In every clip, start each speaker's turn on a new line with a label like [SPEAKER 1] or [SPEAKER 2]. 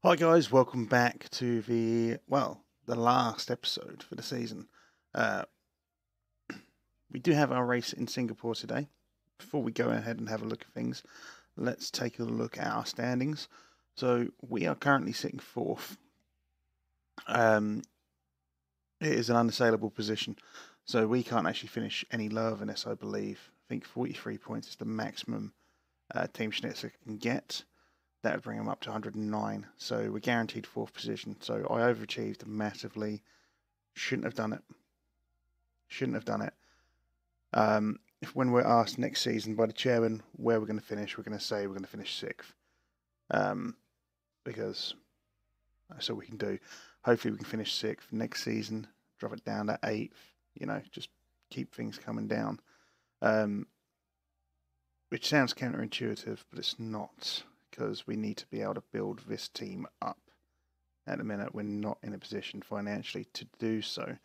[SPEAKER 1] Hi guys, welcome back to the last episode for the season. Uh, we do have our race in Singapore today. Before we go ahead and have a look at things, let's take a look at our standings. So we are currently sitting fourth. It is an unassailable position, so we can't actually finish any lower than this, I believe. I think 43 points is the maximum Team Schnitzer can get. That would bring them up to 109. So we're guaranteed fourth position. So I overachieved massively. Shouldn't have done it. If when we're asked next season by the chairman where we're going to finish, we're going to say we're going to finish sixth. Because that's all we can do. Hopefully we can finish sixth next season, drop it down to eighth. Just keep things coming down. Which sounds counterintuitive, but it's not. Because we need to be able to build this team up. At the minute, we're not in a position financially to do so.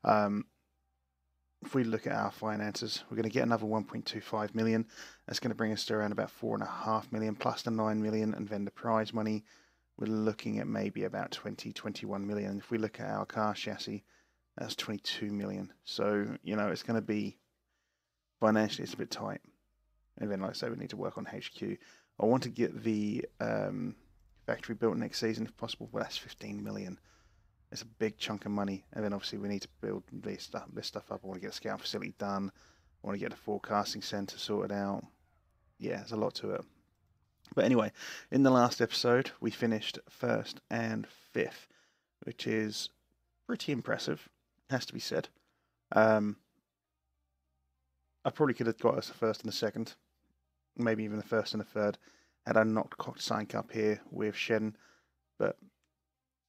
[SPEAKER 1] If we look at our finances, we're going to get another 1.25 million. That's going to bring us to around about 4.5 million plus the 9 million, and then the prize money. We're looking at maybe about 21 million. If we look at our car chassis, that's 22 million. So it's going to be financially it's a bit tight. And then, like I say, we need to work on HQ. I want to get the factory built next season if possible, but that's 15 million. It's a big chunk of money, and then obviously we need to build this stuff up. I want to get a scout facility done. I want to get a forecasting centre sorted out. Yeah, there's a lot to it. But anyway, in the last episode, we finished first and fifth, which is pretty impressive, has to be said. I probably could have got us the first and the second. Maybe even the first and the third, had I not cocked Sync up here with Shen, but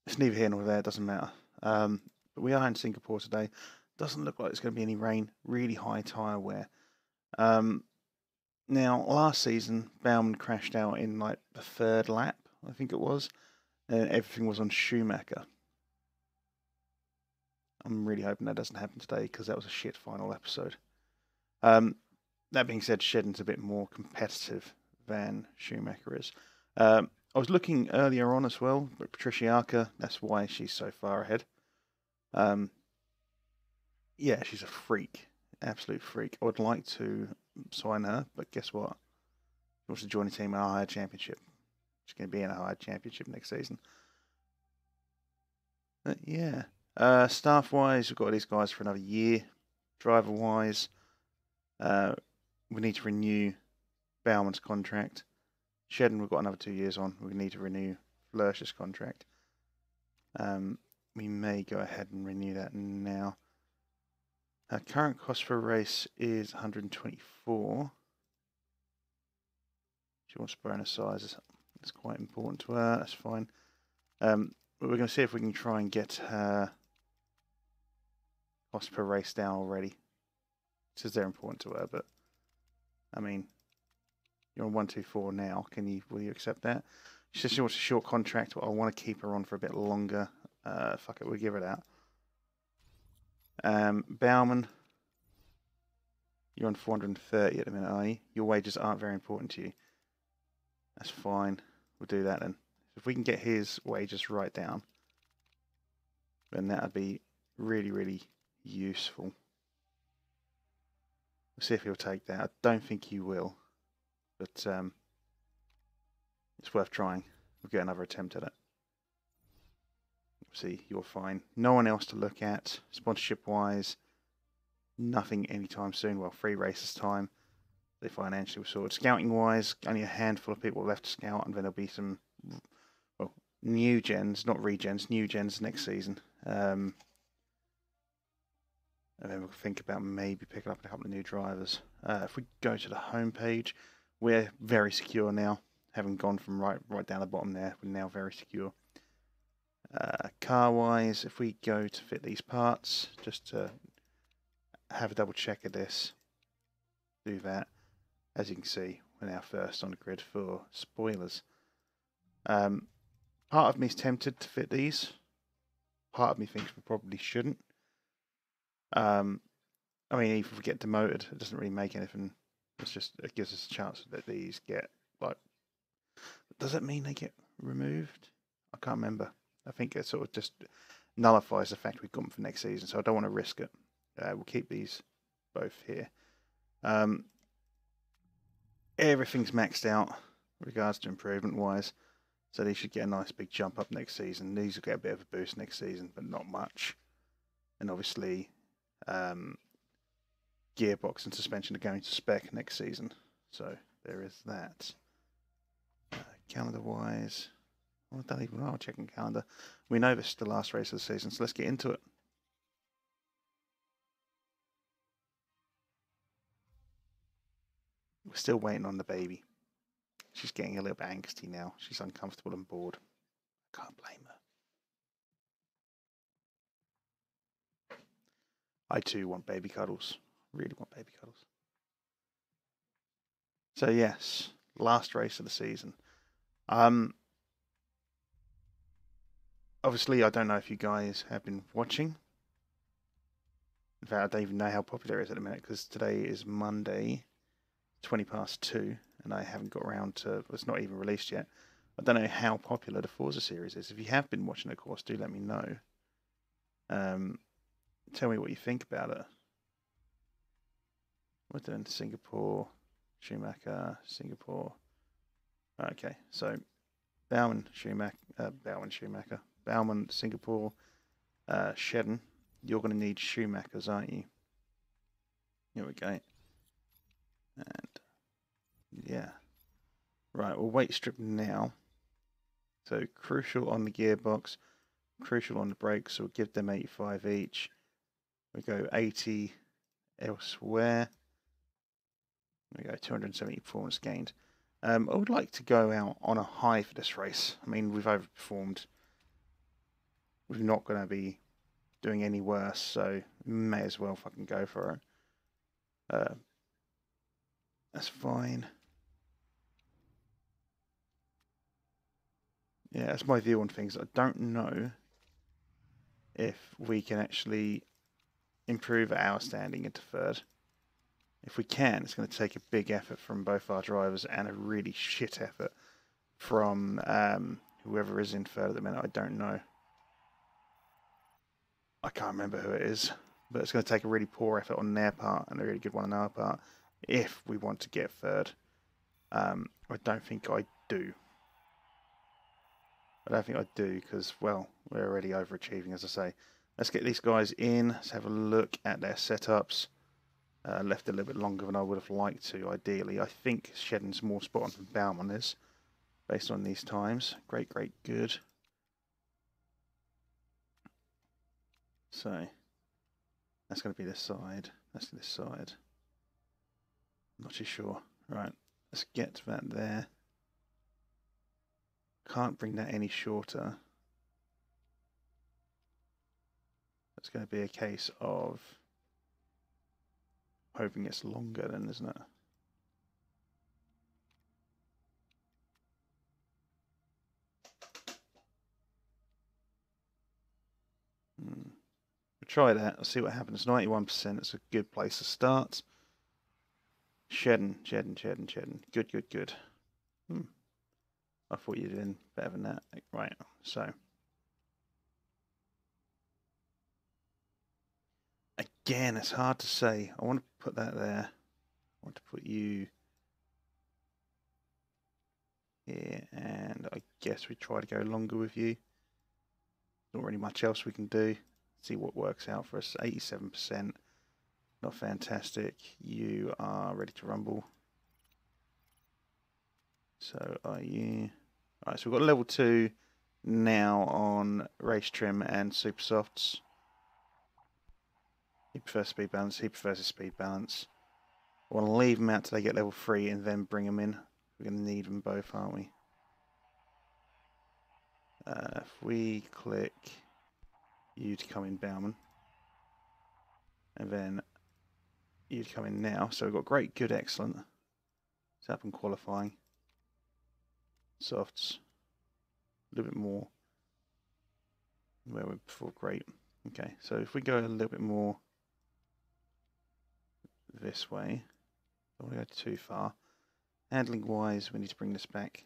[SPEAKER 1] it's neither here nor there, it doesn't matter. But we are in Singapore today. Doesn't look like there's going to be any rain, really high tyre wear. Now, last season, Baumann crashed out in like the third lap, I think it was, and everything was on Schumacher. I'm really hoping that doesn't happen today, because that was a shit final episode. That being said, Shedden's a bit more competitive than Schumacher is. I was looking earlier on as well, but Patricia Arca, that's why she's so far ahead. Yeah, she's a freak, absolute freak. I would like to sign her, but guess what? She wants to join a team in a higher championship. She's going to be in a higher championship next season. But yeah. Staff-wise, we've got these guys for another year. Driver-wise, we need to renew Baumann's contract. Shedden, we've got another 2 years on. We need to renew Flersch's contract. We may go ahead and renew that now. Our current cost for a race is 124. She wants bonus sizes. That's quite important to her. That's fine. But we're going to see if we can try and get her cost per race down already. It says they're important to her, but I mean, you're on 124 now. Will you accept that? She says she wants a short contract, but I want to keep her on for a bit longer. Fuck it, we'll give it out. Baumann, you're on 430 at the minute, are you? Your wages aren't very important to you. That's fine. We'll do that then. If we can get his wages right down, then that would be really, really useful. We'll see if he'll take that. I don't think he will, but it's worth trying. We'll get another attempt at it. See, you're fine. No one else to look at. Sponsorship-wise, nothing anytime soon. Well, 3 races time. They financially were sorted. Scouting-wise, only a handful of people left to scout, and then there'll be some, well, new gens, not regens, new gens next season. And then we'll think about maybe picking up a couple of new drivers. If we go to the home page, we're very secure now. Having gone from right down the bottom there, we're now very secure. Car-wise, if we go to fit these parts, just to have a double check of this, do that. As you can see, we're now first on the grid for spoilers. Part of me is tempted to fit these. Part of me thinks we probably shouldn't. I mean, if we get demoted, it doesn't really make anything. It gives us a chance that these get, like, does that mean they get removed? I can't remember. I think it sort of just nullifies the fact we've got them for next season, so I don't want to risk it. We'll keep these both here. Everything's maxed out with regards to improvement wise, so these should get a nice big jump up next season. These will get a bit of a boost next season, but not much. And obviously, gearbox and suspension are going to spec next season, so there is that. Calendar wise, I don't even know. I'm checking calendar. We know this is the last race of the season, so let's get into it. We're still waiting on the baby. She's getting a little bit angsty now. She's uncomfortable and bored. I can't blame her. I too want baby cuddles. Really want baby cuddles. So yes, last race of the season. Obviously, I don't know if you guys have been watching. In fact, I don't even know how popular it is at the minute because today is Monday, 2:20, and I haven't got around to. It's not even released yet. I don't know how popular the Forza series is. If you have been watching, of course, do let me know. Tell me what you think about it. We're doing Singapore, Schumacher, Singapore. Okay, so Baumann, Singapore, Shedden. You're going to need Schumachers, aren't you? Here we go. And yeah. Right, we'll weight strip now. So crucial on the gearbox, crucial on the brakes, so we'll give them 85 each. We go 80 elsewhere. We go 270 performance gained. I would like to go out on a high for this race. I mean, we've overperformed. We're not going to be doing any worse, so may as well fucking go for it. That's fine. Yeah, that's my view on things. I don't know if we can actually improve our standing into third. If we can, it's going to take a big effort from both our drivers and a really shit effort from whoever is in third at the minute. I don't know. I can't remember who it is, but it's going to take a really poor effort on their part and a really good one on our part if we want to get third. I don't think I do. I don't think I do because, well, we're already overachieving, as I say. Let's get these guys in. Let's have a look at their setups. Left a little bit longer than I would have liked to, ideally. I think Shedden's more spot on than Baumann is, based on these times. Great, great, good. So, that's going to be this side. That's this side. Not too sure. Right, let's get to that there. Can't bring that any shorter. It's going to be a case of hoping it's longer then, isn't it? We'll try that. I'll see what happens. 91%. It's a good place to start. Shedden. Good, good, good. I thought you did better than that. Right, so. Again, it's hard to say. I want to put that there. I want to put you here, and I guess we try to go longer with you. Not really much else we can do. See what works out for us. 87%. Not fantastic. You are ready to rumble. So are you. Alright, so we've got level 2 now on race trim and super softs. He prefers speed balance. He prefers a speed balance. I want to leave them out till they get level 3 and then bring them in. We're going to need them both, aren't we? If we click you to come in, Baumann, and then you to come in now. So we've got great, good, excellent. It's up in qualifying. Softs. A little bit more where we're before. Great. Okay, so if we go a little bit more this way, don't want to go too far. Handling wise, we need to bring this back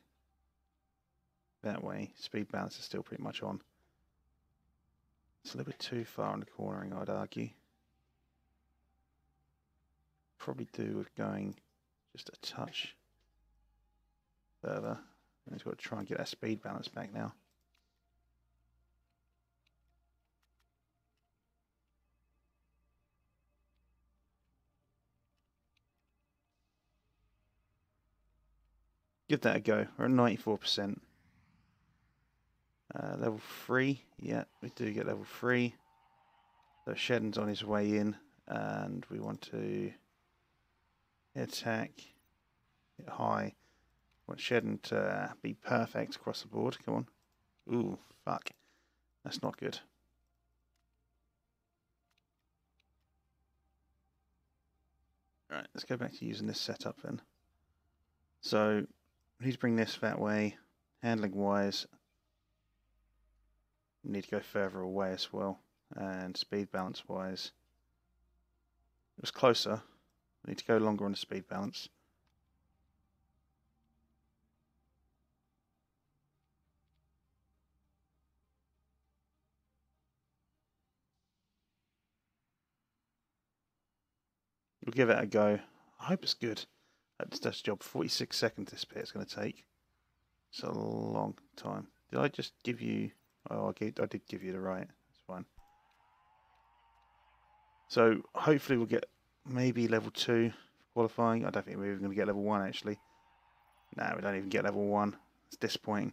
[SPEAKER 1] that way. Speed balance is still pretty much on. It's a little bit too far on the cornering, I'd argue. Probably do with going just a touch further. And he's got to try and get that speed balance back now. Give that a go. We're at 94%. Level 3. Yeah, we do get level 3. So Shedden's on his way in. And we want to attack, hit high. Want Shedden to be perfect across the board. Come on. Ooh, fuck. That's not good. Right, let's go back to using this setup then. So, we need to bring this that way. Handling wise, we need to go further away as well. And speed balance wise, it was closer. We need to go longer on the speed balance. We'll give it a go. I hope it's good. That's the job. 46 seconds this bit is going to take. It's a long time. Did I just give you... Oh, I did give you the right. That's fine. So, hopefully we'll get maybe level 2 for qualifying. I don't think we're even going to get level 1, actually. No, we don't even get level 1. It's disappointing.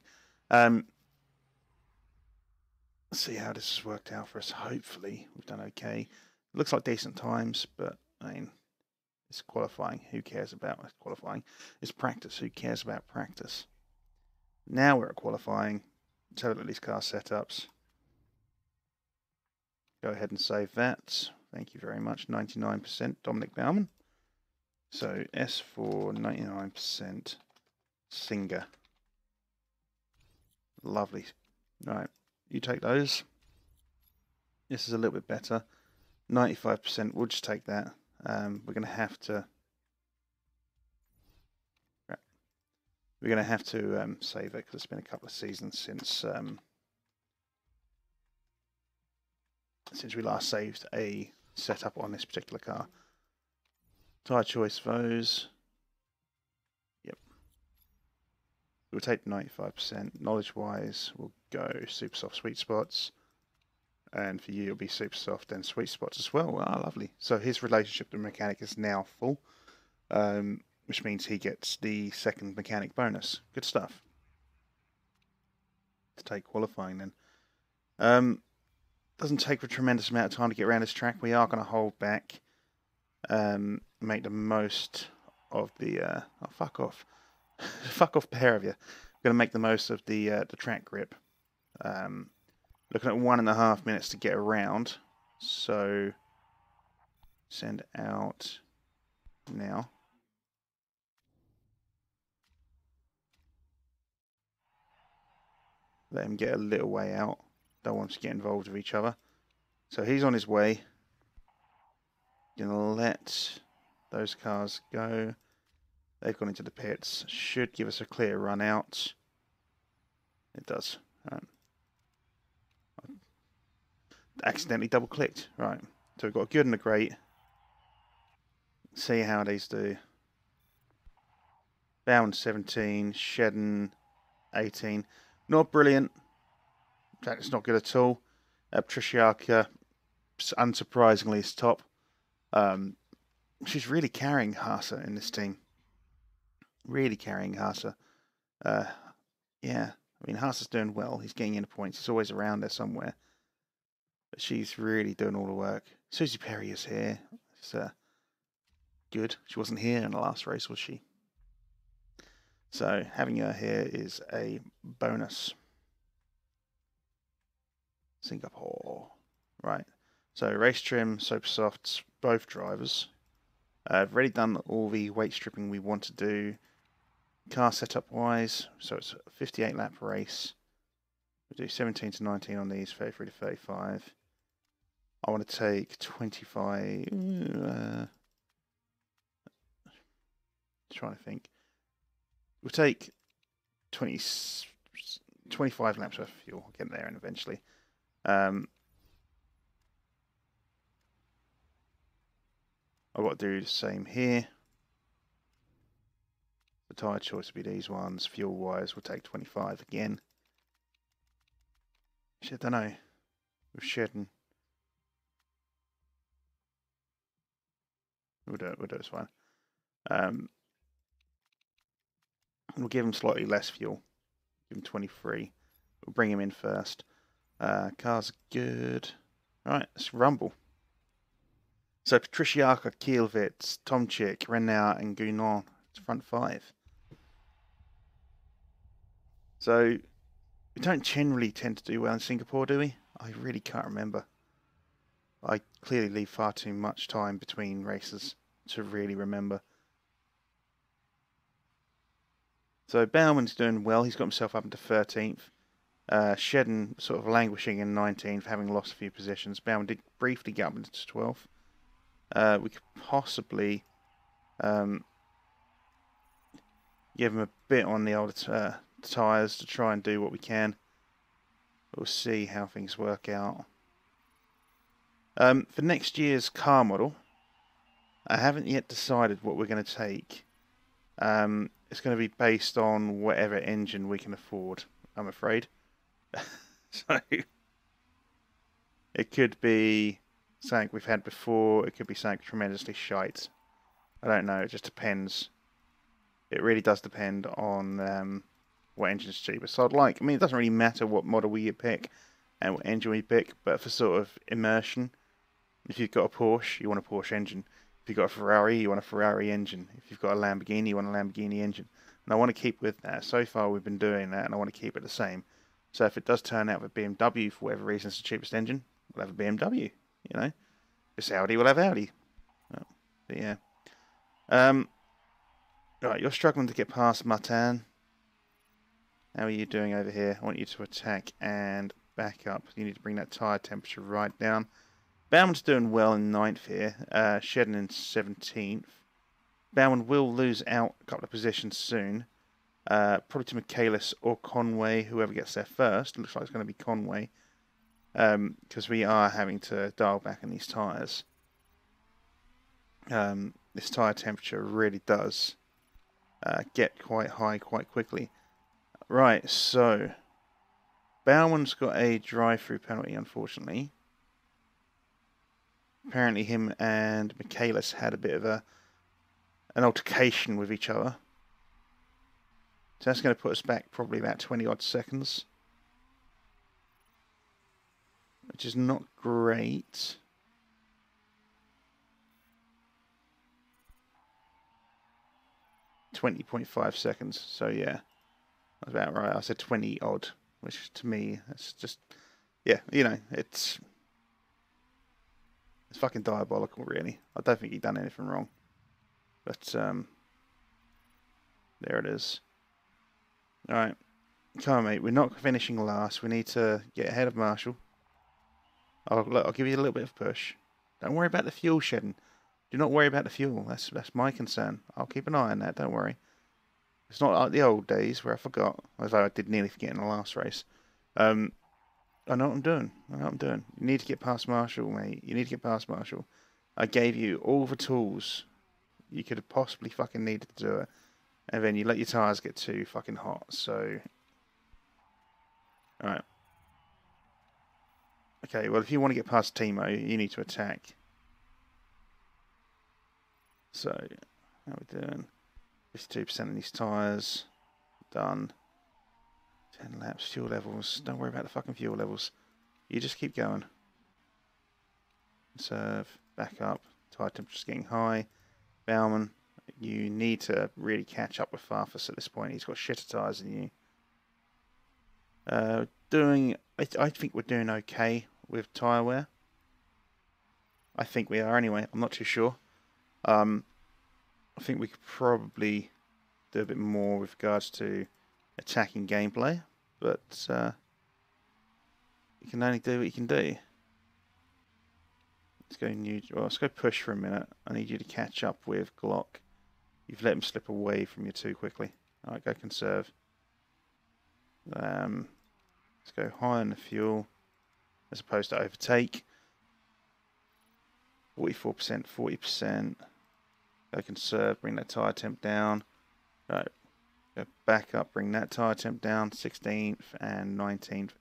[SPEAKER 1] Let's see how this has worked out for us. Hopefully, we've done okay. Looks like decent times, but, I mean... It's qualifying. Who cares about qualifying? It's practice. Who cares about practice? Now we're at qualifying. Let's have a look at these car setups. Go ahead and save that. Thank you very much. 99% Dominic Baumann. So S4 99% Singer. Lovely. Right, you take those. This is a little bit better. 95%. We'll just take that. We're going to have to. We're going to have to save it because it's been a couple of seasons since we last saved a setup on this particular car. Tyre choice those. Yep. We'll take 95%. Knowledge wise, we'll go super soft sweet spots. And for you, it'll be super soft and sweet spots as well. Ah, lovely. So his relationship to the mechanic is now full, which means he gets the second mechanic bonus. Good stuff. To take qualifying then. Doesn't take a tremendous amount of time to get around this track. We are going to hold back, make the most of the. Oh, fuck off! Fuck off, pair of you. We're going to make the most of the track grip. Looking at 1.5 minutes to get around, so send out now. Let him get a little way out. Don't want to get involved with each other. So he's on his way. Gonna let those cars go. They've gone into the pits. Should give us a clear run out. It does. Accidentally double clicked. Right. So we've got a good and a great. See how these do. Bound 17, Shedden 18. Not brilliant. In fact, it's not good at all. Patriciaka, unsurprisingly, is top. She's really carrying Haase in this team. Really carrying Haase. Yeah, I mean, Haase's doing well. He's getting into points. He's always around there somewhere. But she's really doing all the work. Susie Perry is here. It's good. She wasn't here in the last race, was she? So having her here is a bonus. Singapore. Right. So race trim, super softs, both drivers. I've already done all the weight stripping we want to do. Car setup wise, so it's a 58 lap race. We'll do 17 to 19 on these, 33 to 35. I want to take 25. Trying to think. We'll take 20, 25 laps worth of fuel. I'll get there and eventually. I've got to do the same here. The tyre choice will be these ones. Fuel wise, we'll take 25 again. Shit, I don't know. We're shedding. We'll do it. We'll do this one. We'll give him slightly less fuel. Give him 23. We'll bring him in first. Cars are good. Alright, let's rumble. So Patriciaka, Kielwitz, Tomczyk, Renard and Gounon. It's front five. So we don't generally tend to do well in Singapore, do we? I really can't remember. I clearly leave far too much time between races to really remember. So Baumann's doing well. He's got himself up into 13th. Shedden sort of languishing in 19th, having lost a few positions. Baumann did briefly get up into 12th. We could possibly give him a bit on the old tyres to try and do what we can. We'll see how things work out. For next year's car model, I haven't yet decided what we're going to take. It's going to be based on whatever engine we can afford, I'm afraid. So it could be something we've had before, it could be something tremendously shite. I don't know, it just depends. It really does depend on what engine is cheapest. So I mean, it doesn't really matter what model we pick and what engine we pick, but for sort of immersion, if you've got a Porsche, you want a Porsche engine. If you've got a Ferrari, you want a Ferrari engine. If you've got a Lamborghini, you want a Lamborghini engine. And I want to keep with that. So far we've been doing that, and I want to keep it the same. So if it does turn out that BMW, for whatever reason, is the cheapest engine, we'll have a BMW, you know. If it's Audi, we'll have Audi. But yeah. Right, you're struggling to get past Martin. How are you doing over here? I want you to attack and back up. You need to bring that tyre temperature right down. Baumann's doing well in 9th here. Shedden in 17th. Baumann will lose out a couple of positions soon. Probably to Michaelis or Conway, whoever gets there first. Looks like it's going to be Conway. Because we are having to dial back on these tyres. This tyre temperature really does get quite high quite quickly. Right, so Baumann's got a drive-through penalty, unfortunately. Apparently him and Michaelis had a bit of an altercation with each other. So that's going to put us back probably about 20 odd seconds. Which is not great. .5 seconds, so yeah. That's about right. I said 20 odd, which to me, that's just, yeah, you know, it's fucking diabolical, really. I don't think he'd done anything wrong. But, there it is. Alright. Come on, mate. We're not finishing last. We need to get ahead of Marshall. Oh, look, I'll give you a little bit of push. Don't worry about the fuel shedding. Do not worry about the fuel. That's my concern. I'll keep an eye on that. Don't worry. It's not like the old days where I forgot. Although I did nearly forget in the last race. I know what I'm doing. I know what I'm doing. You need to get past Marshall, mate. You need to get past Marshall. I gave you all the tools you could have possibly fucking needed to do it. And then you let your tyres get too fucking hot. So, alright. Okay, well, if you want to get past Timo, you need to attack. So, how are we doing? 52% of these tyres. Done. 10 laps, fuel levels. Don't worry about the fucking fuel levels. You just keep going. Conserve. Back up. Tyre temperature's getting high. Baumann, you need to really catch up with Farfus at this point. He's got shitter tyres than you. I think we're doing okay with tyre wear. I think we are anyway. I'm not too sure. I think we could probably do a bit more with regards to attacking gameplay, but you can only do what you can do. Let's go let's go push for a minute. I need you to catch up with Glock. You've let him slip away from you too quickly. Alright, go conserve. Let's go high on the fuel as opposed to overtake. 44%, 40%. Go conserve, bring that tyre temp down. Right, go back up, bring that tyre temp down. 16th and 19th.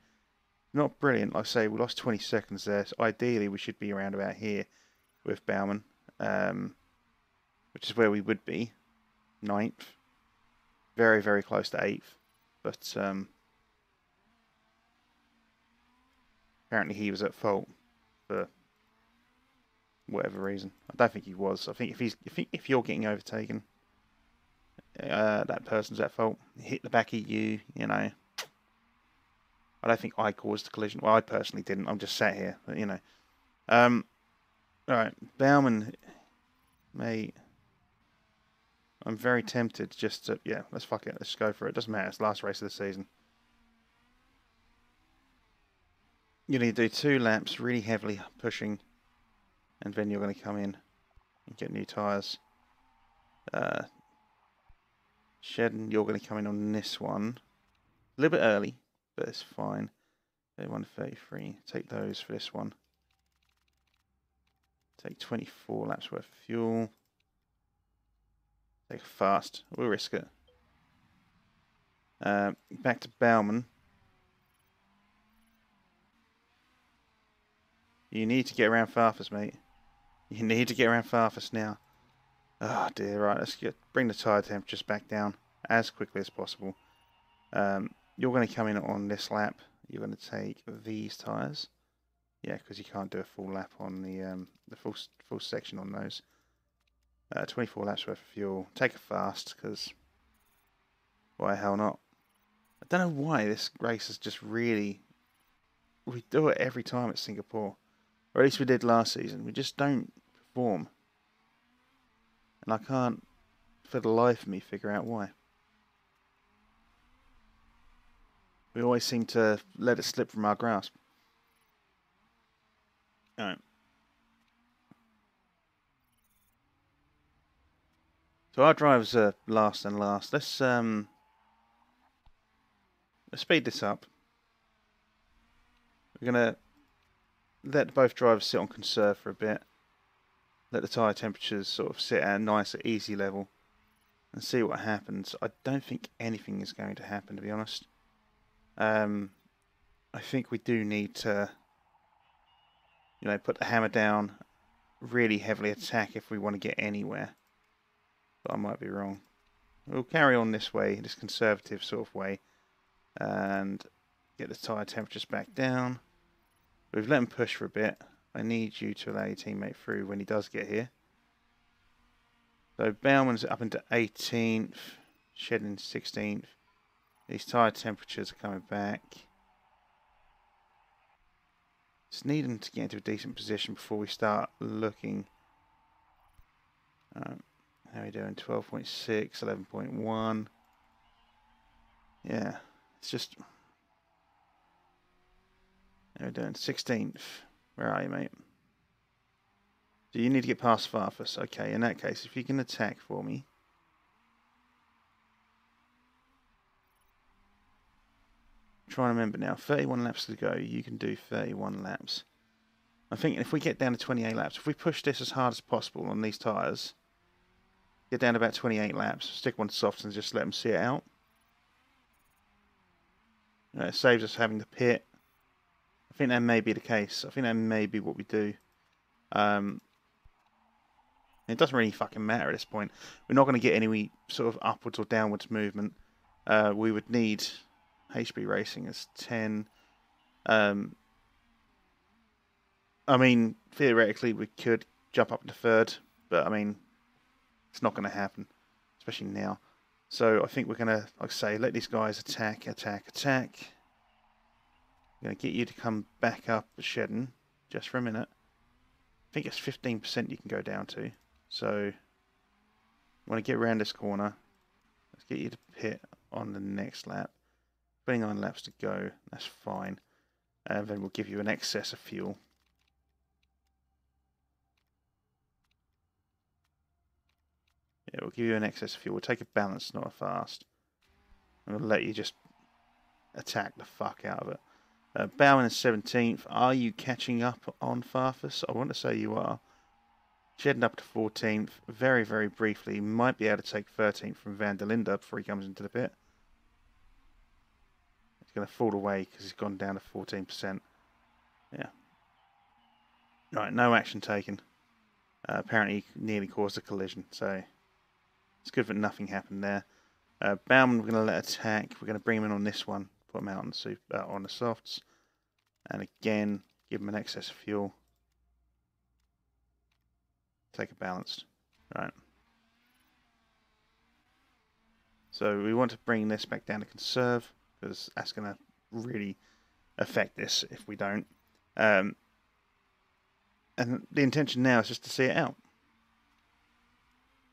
[SPEAKER 1] Not brilliant. Like I say, we lost 20 seconds there. So ideally, we should be around about here with Baumann, which is where we would be. 9th. Very, very close to 8th. But apparently he was at fault for whatever reason. I don't think he was. I think if you're getting overtaken, that person's at fault. Hit the back of you, you know. I don't think I caused the collision. Well, I personally didn't. I'm just sat here, but you know. Alright, Baumann, mate. I'm very tempted just to, yeah, let's fuck it. Let's go for it. Doesn't matter. It's the last race of the season. You need to do 2 laps, really heavily pushing, and then you're going to come in and get new tyres. Shedden, you're going to come in on this one. A little bit early, but it's fine. 133. Take those for this one. Take 24 laps worth of fuel. Take it fast. We'll risk it. Back to Baumann. You need to get around farthest, mate. You need to get around farthest now. Oh dear, right, let's bring the tyre temperatures back down as quickly as possible. You're going to come in on this lap. You're going to take these tyres. Yeah, because you can't do a full lap on the full section on those. 24 laps worth of fuel. Take it fast, because why the hell not? I don't know why this race is just really... We do it every time at Singapore. Or at least we did last season. We just don't perform. And I can't, for the life of me, figure out why. We always seem to let it slip from our grasp. Alright. So our drivers are last and last. Let's speed this up. We're going to let both drivers sit on conserve for a bit. Let the tyre temperatures sort of sit at a nice, easy level. And see what happens. I don't think anything is going to happen, to be honest. I think we do need to, you know, put the hammer down, really heavily attack if we want to get anywhere. But I might be wrong. We'll carry on this way, this conservative sort of way, and get the tyre temperatures back down. We've let him push for a bit. I need you to allow your teammate through when he does get here. So Baumann's up into 18th, Shedding 16th. These tyre temperatures are coming back. Just need them to get into a decent position before we start looking. How are we doing? 12.6, 11.1. Yeah, it's just... How are we doing? 16th. Where are you, mate? So you need to get past farthest. Okay, in that case, if you can attack for me. I'm trying to remember now. 31 laps to go. You can do 31 laps. I think if we get down to 28 laps, if we push this as hard as possible on these tyres, get down to about 28 laps, stick one to softs and just let them see it out. It saves us having to pit. I think that may be the case. I think that may be what we do. It doesn't really fucking matter at this point. We're not going to get any sort of upwards or downwards movement. We would need HB Racing as 10. I mean, theoretically, we could jump up to 3rd, but I mean, it's not going to happen, especially now. So I think we're going to, like I say, let these guys attack, attack, attack. I'm going to get you to come back up the Shedding just for a minute. I think it's 15% you can go down to. So, I want to get around this corner. Let's get you to pit on the next lap. 29 laps to go. That's fine. And then we'll give you an excess of fuel. Yeah, we'll give you an excess of fuel. We'll take a balance, not a fast. And we'll let you just attack the fuck out of it. Baumann is 17th. Are you catching up on Farfus? I want to say you are. Shedding up to 14th. Very, very briefly. Might be able to take 13th from Van der Linde before he comes into the pit. He's going to fall away because he's gone down to 14%. Yeah. Right, no action taken. Apparently he nearly caused a collision, so it's good that nothing happened there. Baumann we're going to let attack. We're going to bring him in on this one. Put him out on the softs. And again, give him an excess of fuel. Take a balanced. Right. So we want to bring this back down to conserve, because that's going to really affect this if we don't. And the intention now is just to see it out.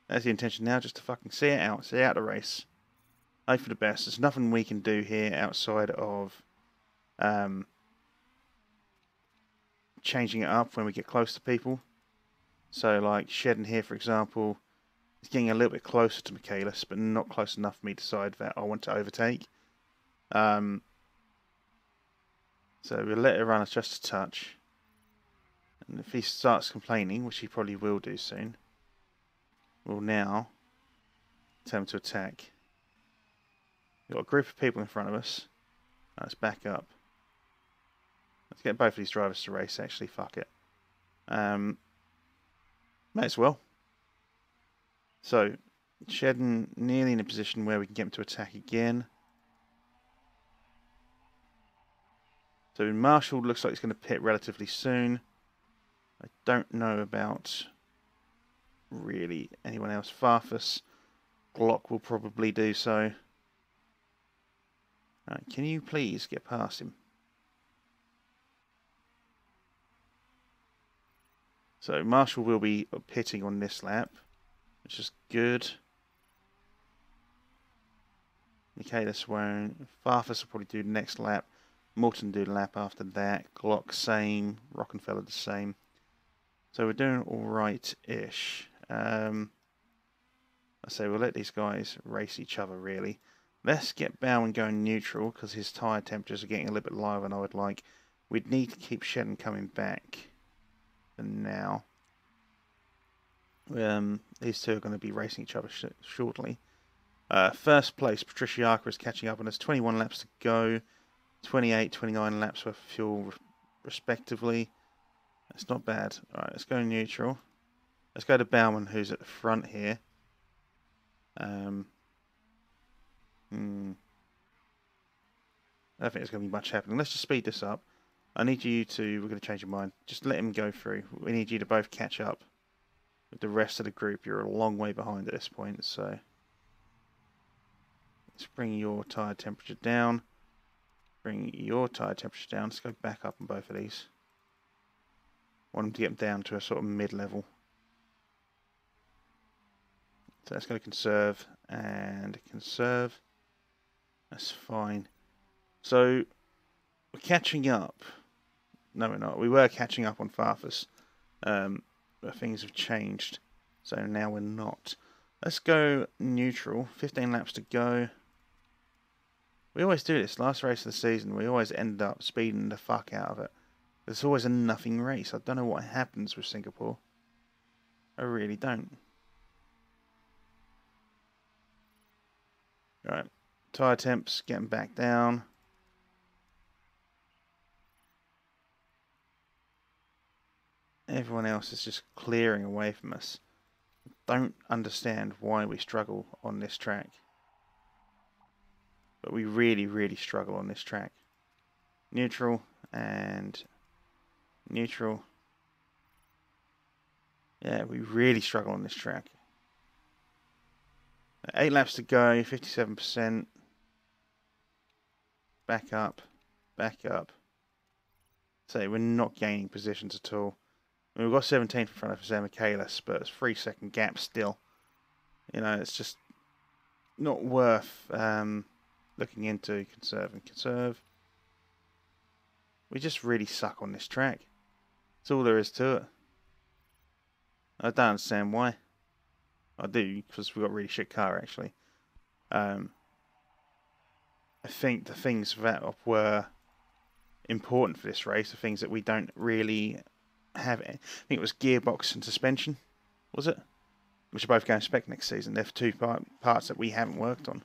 [SPEAKER 1] That's the intention now, just to fucking see it out. See out the race. Hope for the best. There's nothing we can do here outside of changing it up when we get close to people. So like Shedden here, for example, is getting a little bit closer to Michaelis, but not close enough for me to decide that I want to overtake. So we'll let it run us just a touch. And if he starts complaining, which he probably will do soon, we'll now tell him to attack. We've got a group of people in front of us. Let's back up. Let's get both of these drivers to race, actually. Fuck it. May as well. So, Shedden nearly in a position where we can get him to attack again. So, Marshall looks like he's going to pit relatively soon. I don't know about really anyone else. Farfus, Glock will probably do so. Right, can you please get past him? So Marshall will be pitting on this lap, which is good. Michaelis won't. Farfus will probably do the next lap. Morton do the lap after that. Glock same. Rockenfeller the same. So we're doing all right-ish. I say we'll let these guys race each other, really. Let's get Baumann going neutral, because his tyre temperatures are getting a little bit lower than I would like. We'd need to keep Shedden coming back for now. These two are going to be racing each other shortly. First place, Patricia Arca is catching up on us. 21 laps to go. 28, 29 laps worth of fuel, respectively. That's not bad. Alright, let's go neutral. Let's go to Baumann, who's at the front here. I don't think there's going to be much happening. Let's just speed this up. I need you to... We're going to change your mind. Just let him go through. We need you to both catch up with the rest of the group. You're a long way behind at this point, so... Let's bring your tyre temperature down. Bring your tyre temperature down. Let's go back up on both of these. Want them to get them down to a sort of mid-level. So let's go conserve and conserve. That's fine. So we're catching up. No, we're not. We were catching up on Farfus, but things have changed. So now we're not. Let's go neutral. 15 laps to go. We always do this. Last race of the season, we always end up speeding the fuck out of it. It's always a nothing race. I don't know what happens with Singapore. I really don't. Right. Tyre temps getting back down. Everyone else is just clearing away from us. Don't understand why we struggle on this track. But we really, really struggle on this track. Neutral and neutral. Yeah, we really struggle on this track. 8 laps to go, 57%. Back up, back up. So we're not gaining positions at all. I mean, we've got 17th in front of us, Michaelis, but it's 3-second gap still. You know, it's just not worth looking into. Conserve and conserve. We just really suck on this track. That's all there is to it. I don't understand why. I do, because we've got a really shit car, actually. I think the things that were important for this race are things that we don't really have. I think it was gearbox and suspension, was it? Which are both going spec next season. They're two parts that we haven't worked on.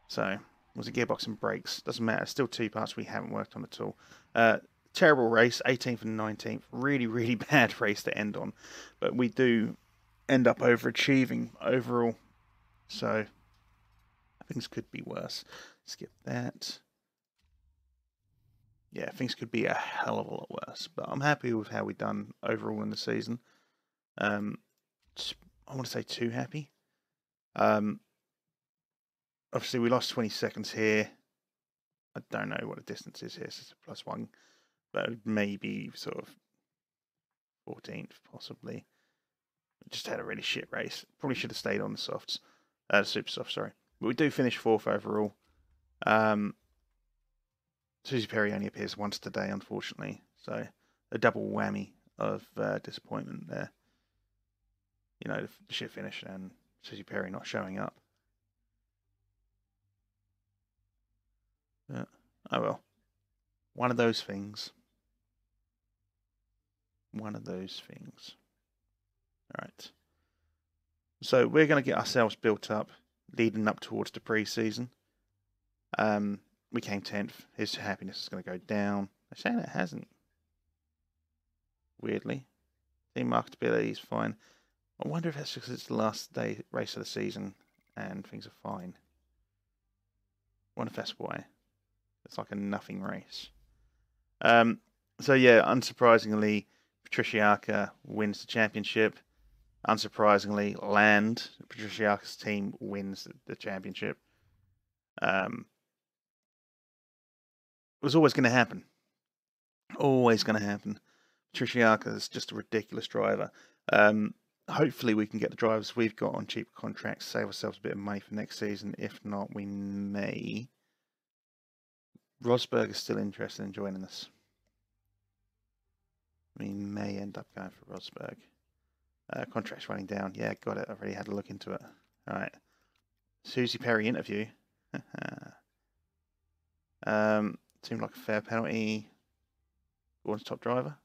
[SPEAKER 1] So, was it gearbox and brakes? Doesn't matter. Still two parts we haven't worked on at all. Terrible race, 18th and 19th. Really, really bad race to end on. But we do end up overachieving overall. So, things could be worse. Skip that. Yeah, things could be a hell of a lot worse. But I'm happy with how we've done overall in the season. I want to say too happy. Obviously, we lost 20 seconds here. I don't know what the distance is here. So it's a +1. But maybe sort of 14th, possibly. Just had a really shit race. Probably should have stayed on the softs. Super soft, sorry. But we do finish 4th overall. Susie Perry only appears once today, unfortunately. So a double whammy of disappointment there. You know, the shit finish and Susie Perry not showing up. Oh well. One of those things. One of those things. Alright. So we're going to get ourselves built up, leading up towards the pre-season. We came 10th. His happiness is going to go down. They're saying it hasn't. Weirdly. Team marketability is fine. I wonder if that's because it's the last day race of the season and things are fine. I wonder if that's why. It's like a nothing race. So yeah, unsurprisingly, Patriciaka wins the championship. Unsurprisingly, Land, Patriciaka's team, wins the championship. It was always going to happen. Always going to happen. Patriciaka is just a ridiculous driver. Hopefully we can get the drivers we've got on cheap contracts, save ourselves a bit of money for next season. If not, we may. Rosberg is still interested in joining us. We may end up going for Rosberg. Contract's running down. Yeah, got it. I've already had a look into it. Alright. Susie Perry interview. Seemed like a fair penalty. Gordon's top driver.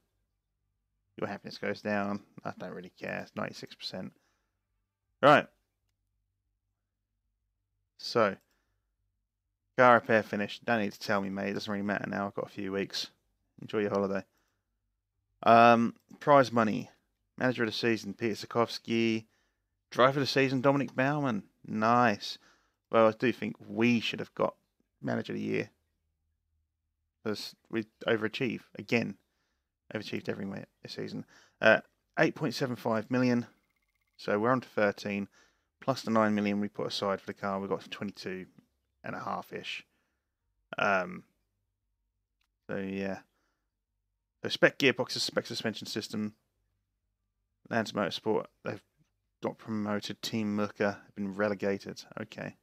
[SPEAKER 1] Your happiness goes down. I don't really care. It's 96%. Right. So, car repair finished. Don't need to tell me, mate. It doesn't really matter now. I've got a few weeks. Enjoy your holiday. Prize money. Manager of the season, Peter Sikowski. Driver of the season, Dominic Baumann. Nice. Well, I do think we should have got manager of the year. Because we overachieve. Again. Overachieved every season. 8.75 million. So we're on to 13. Plus the 9 million we put aside for the car. We've got 22.5-ish. So yeah. So spec gearboxes, spec suspension system. Lance Motorsport, they've got promoted. Team Muka have been relegated. Okay.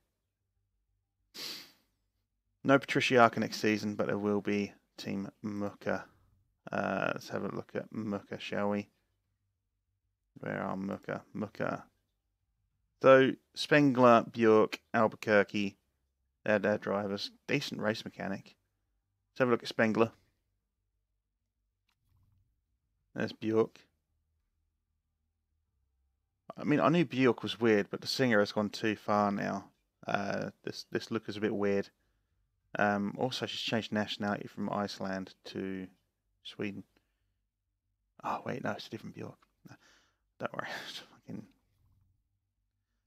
[SPEAKER 1] No Patriciaka next season, but there will be Team Muka. Let's have a look at Muka, shall we? Where are Muka? Muka. So, Spengler, Bjork, Albuquerque, they're their drivers. Decent race mechanic. Let's have a look at Spengler. There's Bjork. I mean, I knew Bjork was weird, but the singer has gone too far now. This look is a bit weird. Also, she's changed nationality from Iceland to Sweden. Oh, wait, no, it's a different Bjork. No, don't worry.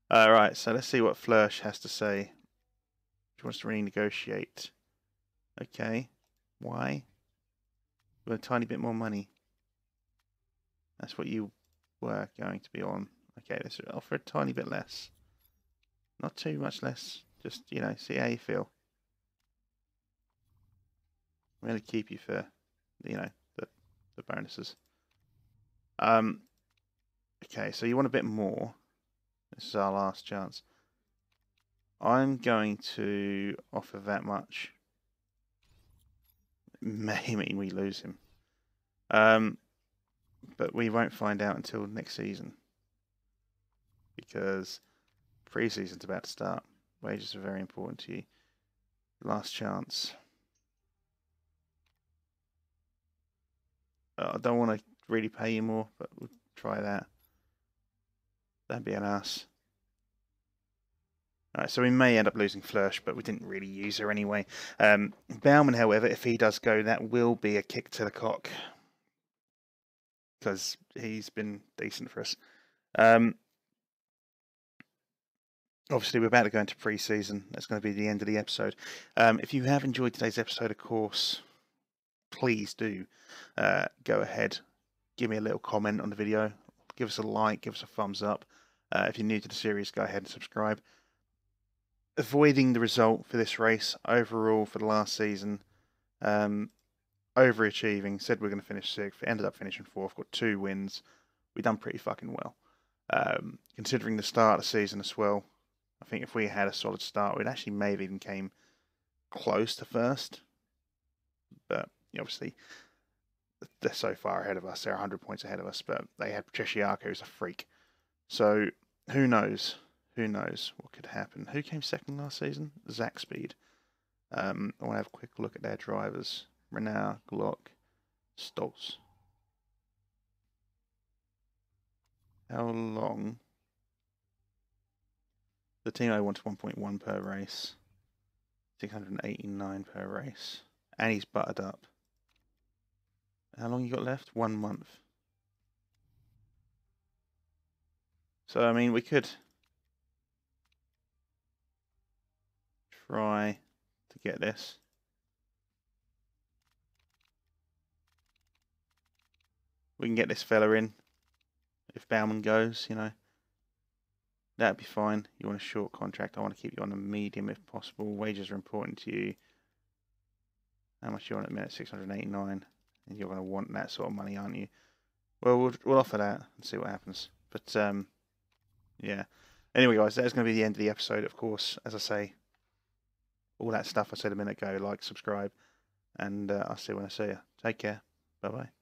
[SPEAKER 1] Right, so let's see what Flörsch has to say. She wants to renegotiate. Okay. Why? You want a tiny bit more money. That's what you were going to be on. Okay, let's offer a tiny bit less. Not too much less. Just, you know, see how you feel. Really keep you for, you know, the bonuses. Okay, so you want a bit more. This is our last chance. I'm going to offer that much. It may mean we lose him. But we won't find out until next season. Because pre-season's about to start. Wages are very important to you. Last chance. I don't want to really pay you more, but we'll try that. That'd be an ass. Alright, so we may end up losing Flursh, but we didn't really use her anyway. Baumann, however, if he does go, that will be a kick to the cock. Because he's been decent for us. Obviously, we're about to go into pre-season. That's going to be the end of the episode. If you have enjoyed today's episode, of course, please do go ahead. Give me a little comment on the video. Give us a like. Give us a thumbs up. If you're new to the series, go ahead and subscribe. Avoiding the result for this race overall for the last season, overachieving. Said we're going to finish 6th, ended up finishing 4th. Got 2 wins. We've done pretty fucking well, considering the start of the season as well. I think if we had a solid start, we'd actually maybe even came close to 1st. But obviously, they're so far ahead of us. They're 100 points ahead of us. But they had Patriciaco, who's a freak. So who knows? Who knows what could happen? Who came 2nd last season? Zach Speed. I want to have a quick look at their drivers. Renault, Glock, Stoltz. How long? The team I wants 1.1 per race. 689 per race. And he's buttered up. How long you got left? 1 month. So, I mean, we could try to get this. We can get this fella in. If Baumann goes, you know. That'd be fine. You want a short contract. I want to keep you on a medium if possible. Wages are important to you. How much you want at the minute? 689. And you're going to want that sort of money, aren't you? Well, we'll offer that and see what happens. But, yeah. Anyway, guys, that's going to be the end of the episode, of course. As I say, all that stuff I said a minute ago. Like, subscribe. And I'll see you when I see you. Take care. Bye-bye.